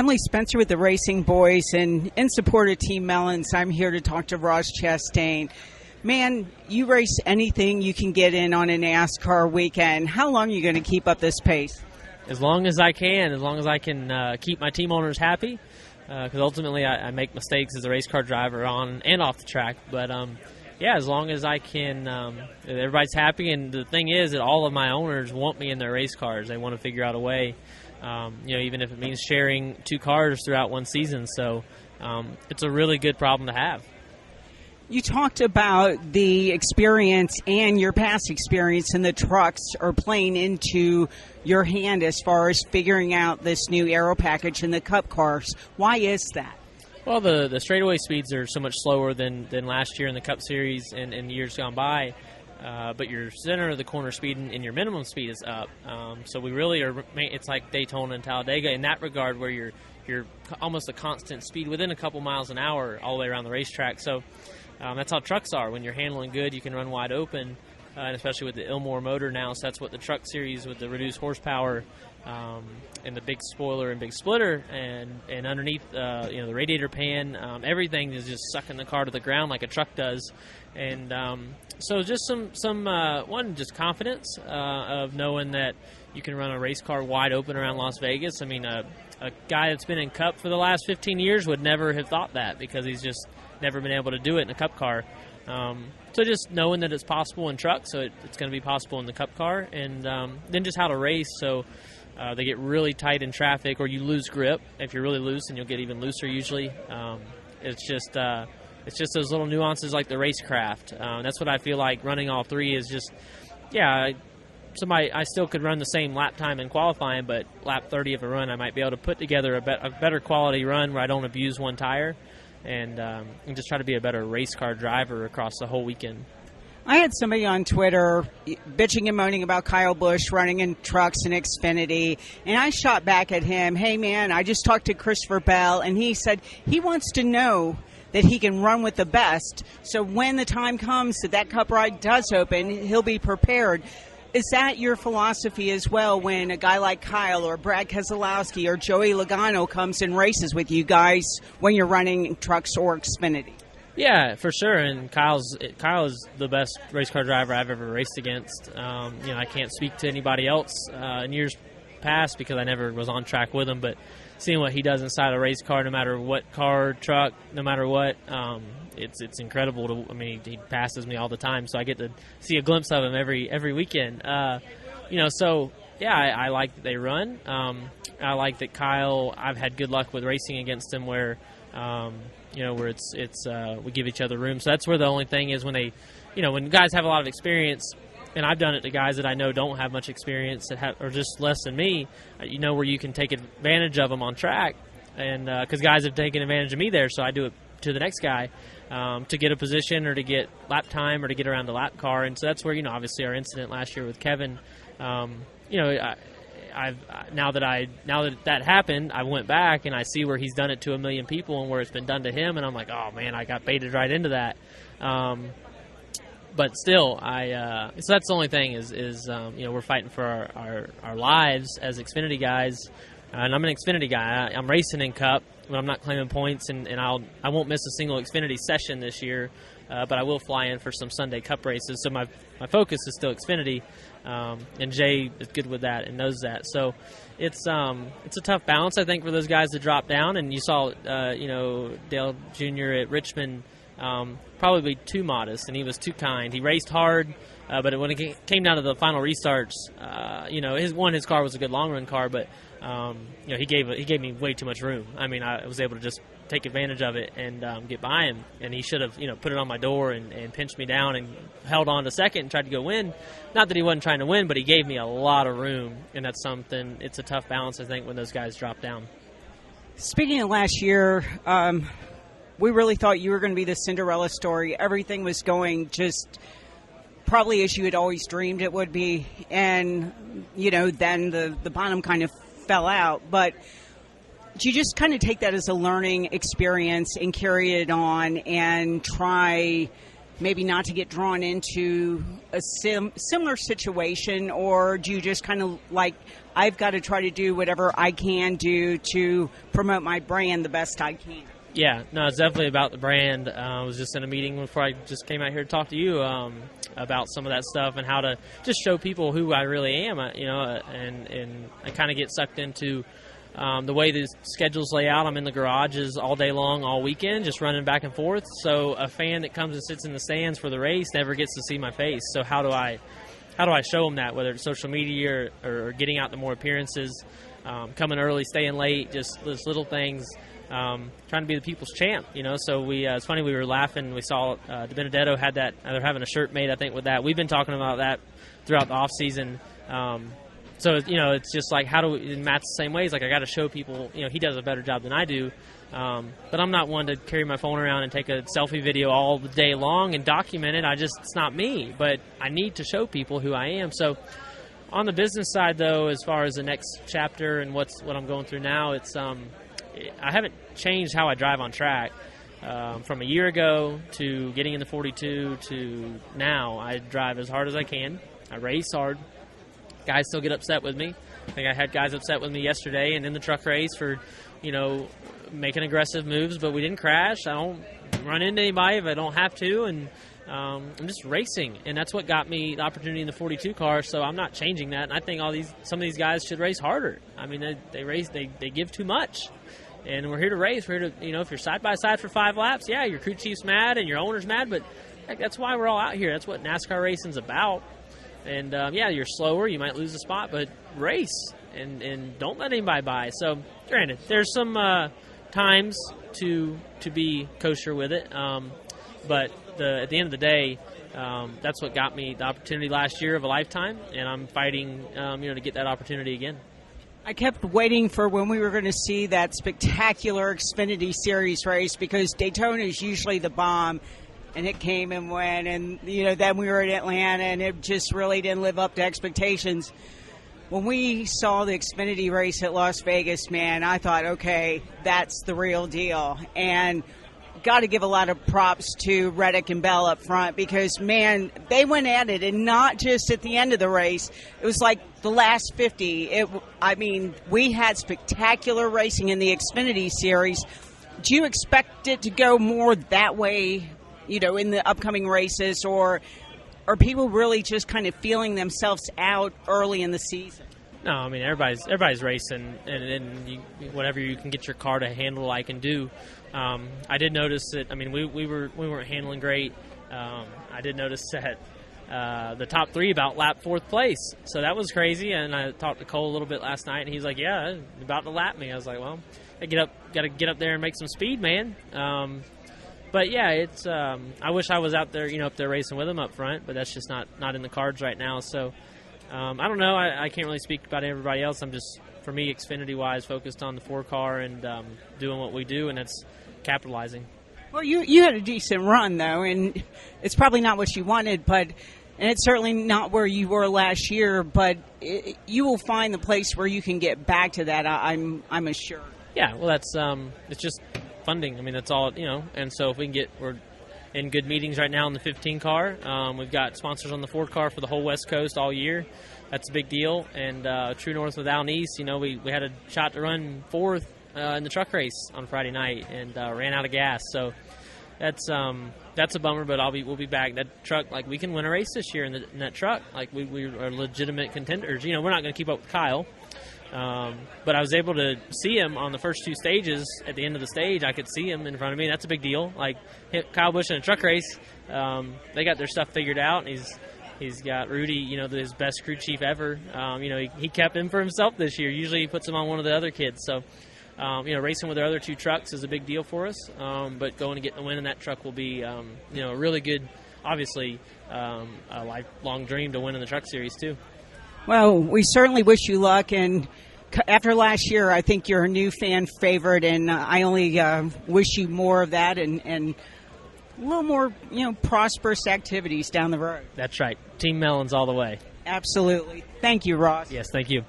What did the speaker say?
Emily Spencer with the RacinBoys, and in support of Team Mellons, I'm here to talk to Ross Chastain. Man, you race anything you can get in on a NASCAR weekend. How long are you going to keep up this pace? As long as I can, keep my team owners happy, because ultimately I make mistakes as a race car driver on and off the track. But as long as I can, everybody's happy. And the thing is that all of my owners want me in their race cars. They want to figure out a way, even if it means sharing two cars throughout one season. So it's a really good problem to have. You talked about the experience and your past experience in the trucks are playing into your hand as far as figuring out this new aero package in the Cup cars. Why is that? Well, the straightaway speeds are so much slower than last year in the Cup Series and years gone by, but your center of the corner speed and your minimum speed is up. So we really are. It's like Daytona and Talladega in that regard, where you're almost a constant speed within a couple miles an hour all the way around the racetrack. So that's how trucks are. When you're handling good, you can run wide open, and especially with the Ilmore motor now. So that's what the Truck Series with the reduced horsepower and the big spoiler and big splitter and underneath the radiator pan, everything is just sucking the car to the ground like a truck does. And so just some just confidence of knowing that you can run a race car wide open around Las Vegas. I mean, a guy that's been in Cup for the last 15 years would never have thought that, because he's just never been able to do it in a Cup car. So just knowing that it's possible in trucks, so it's going to be possible in the Cup car, and then just how to race. So they get really tight in traffic, or you lose grip. If you're really loose, and you'll get even looser usually. It's just those little nuances like the racecraft. That's what I feel like running all three is just, I still could run the same lap time in qualifying, but lap 30 of a run, I might be able to put together a better quality run where I don't abuse one tire, and just try to be a better race car driver across the whole weekend. I had somebody on Twitter bitching and moaning about Kyle Busch running in trucks and Xfinity, and I shot back at him, hey man, I just talked to Christopher Bell, and he said he wants to know that he can run with the best, so when the time comes that Cup ride does open, he'll be prepared. Is that your philosophy as well when a guy like Kyle or Brad Keselowski or Joey Logano comes and races with you guys when you're running trucks or Xfinity? Yeah, for sure. And Kyle is the best race car driver I've ever raced against. I can't speak to anybody else in years past because I never was on track with him, but seeing what he does inside a race car, no matter what car, truck, no matter what, it's incredible. He passes me all the time, so I get to see a glimpse of him every weekend. I like that they run. I like that Kyle, I've had good luck with racing against him where we give each other room. So that's where the only thing is when when guys have a lot of experience, and I've done it to guys that I know don't have much experience or just less than me, where you can take advantage of them on track. And because guys have taken advantage of me there, so I do it to the next guy to get a position or to get lap time or to get around the lap car. And so that's where, obviously our incident last year with Kevin, now that happened, I went back and I see where he's done it to a million people and where it's been done to him, and I'm like, oh man, I got baited right into that. But still, so that's the only thing is we're fighting for our lives as Xfinity guys, and I'm an Xfinity guy. I'm racing in Cup, but I'm not claiming points, and I won't miss a single Xfinity session this year, but I will fly in for some Sunday Cup races. So my focus is still Xfinity, and Jay is good with that and knows that. So it's a tough balance, I think, for those guys to drop down. And you saw Dale Jr. at Richmond. Probably too modest, and he was too kind. He raced hard, but when it came down to the final restarts, his car was a good long run car, but he gave me way too much room. I was able to just take advantage of it and get by him, and he should have put it on my door and pinched me down and held on to second and tried to go win. Not that he wasn't trying to win, but he gave me a lot of room, and that's something. It's a tough balance, I think, when those guys drop down. Speaking of last year, we really thought you were going to be the Cinderella story. Everything was going just probably as you had always dreamed it would be. And, then the bottom kind of fell out. But do you just kind of take that as a learning experience and carry it on and try maybe not to get drawn into a similar situation, or do you just kind of like, I've got to try to do whatever I can do to promote my brand the best I can? Yeah, no, it's definitely about the brand. I was just in a meeting before I just came out here to talk to you about some of that stuff and how to just show people who I really am, and I kind of get sucked into the way the schedules lay out. I'm in the garages all day long, all weekend, just running back and forth. So a fan that comes and sits in the stands for the race never gets to see my face. So how do I show them that, whether it's social media or getting out to more appearances, coming early, staying late, just those little things. Trying to be the people's champ, So it's funny, we were laughing. We saw De Benedetto had that. They're having a shirt made, I think, with that. We've been talking about that throughout the off season. So it's just like, how do we? And Matt's the same way. He's like, I got to show people. He does a better job than I do. But I'm not one to carry my phone around and take a selfie video all the day long and document it. It's not me. But I need to show people who I am. So on the business side, though, as far as the next chapter and what I'm going through now, it's I haven't changed how I drive on track. From a year ago to getting in the 42 to now, I drive as hard as I can. I race hard. Guys still get upset with me. I think I had guys upset with me yesterday and in the truck race for, making aggressive moves, but we didn't crash. I don't run into anybody if I don't have to, and I'm just racing, and that's what got me the opportunity in the 42 car. So I'm not changing that, and I think some of these guys should race harder. I mean, they give too much. And we're here to race. We're here to, if you're side by side for 5 laps, yeah, your crew chief's mad and your owner's mad, but heck, that's why we're all out here. That's what NASCAR racing's about. And yeah, you're slower, you might lose a spot, but race and don't let anybody by. So, granted, there's some times to be kosher with it, but at the end of the day, that's what got me the opportunity last year of a lifetime, and I'm fighting, to get that opportunity again. I kept waiting for when we were going to see that spectacular Xfinity Series race, because Daytona is usually the bomb, and it came and went, and then we were in Atlanta, and it just really didn't live up to expectations. When we saw the Xfinity race at Las Vegas, man, I thought, okay, that's the real deal. And got to give a lot of props to Reddick and Bell up front, because, man, they went at it, and not just at the end of the race. It was like the last 50. We had spectacular racing in the Xfinity Series. Do you expect it to go more that way, in the upcoming races, or are people really just kind of feeling themselves out early in the season? No, I mean, everybody's racing, and whatever you can get your car to handle, I can do. I did notice that. I mean, we weren't handling great. I did notice that the top 3 about lap 4th place, so that was crazy. And I talked to Cole a little bit last night, and he's like, "Yeah, about to lap me." I was like, "Well, got to get up there and make some speed, man." But yeah, it's. I wish I was out there, up there racing with him up front, but that's just not in the cards right now. So I don't know. I can't really speak about everybody else. I'm just, for me, Xfinity-wise, focused on the 4 car and doing what we do, and that's capitalizing. Well, you had a decent run, though, and it's probably not what you wanted, and it's certainly not where you were last year, but you will find the place where you can get back to that, I'm assured. Yeah, well, that's it's just funding. I mean, that's all, and so if we can we're in good meetings right now in the 15 car. We've got sponsors on the 4 car for the whole West Coast all year. That's a big deal. And True North with Al Neese, we had a shot to run 4th in the truck race on Friday night and ran out of gas. So that's a bummer, but we'll be back. That truck, we can win a race this year in that truck. We are legitimate contenders. We're not going to keep up with Kyle. But I was able to see him on the first 2 stages. At the end of the stage, I could see him in front of me. That's a big deal. Kyle Busch in a truck race, they got their stuff figured out, and he's got Rudy, his best crew chief ever. He kept him for himself this year. Usually he puts him on one of the other kids. So, racing with our other 2 trucks is a big deal for us. But going to get the win in that truck will be, a really good, obviously, a lifelong dream to win in the Truck Series too. Well, we certainly wish you luck, and after last year, I think you're a new fan favorite, and I only wish you more of that and a little more, prosperous activities down the road. That's right. Team Melons all the way. Absolutely. Thank you, Ross. Yes, thank you.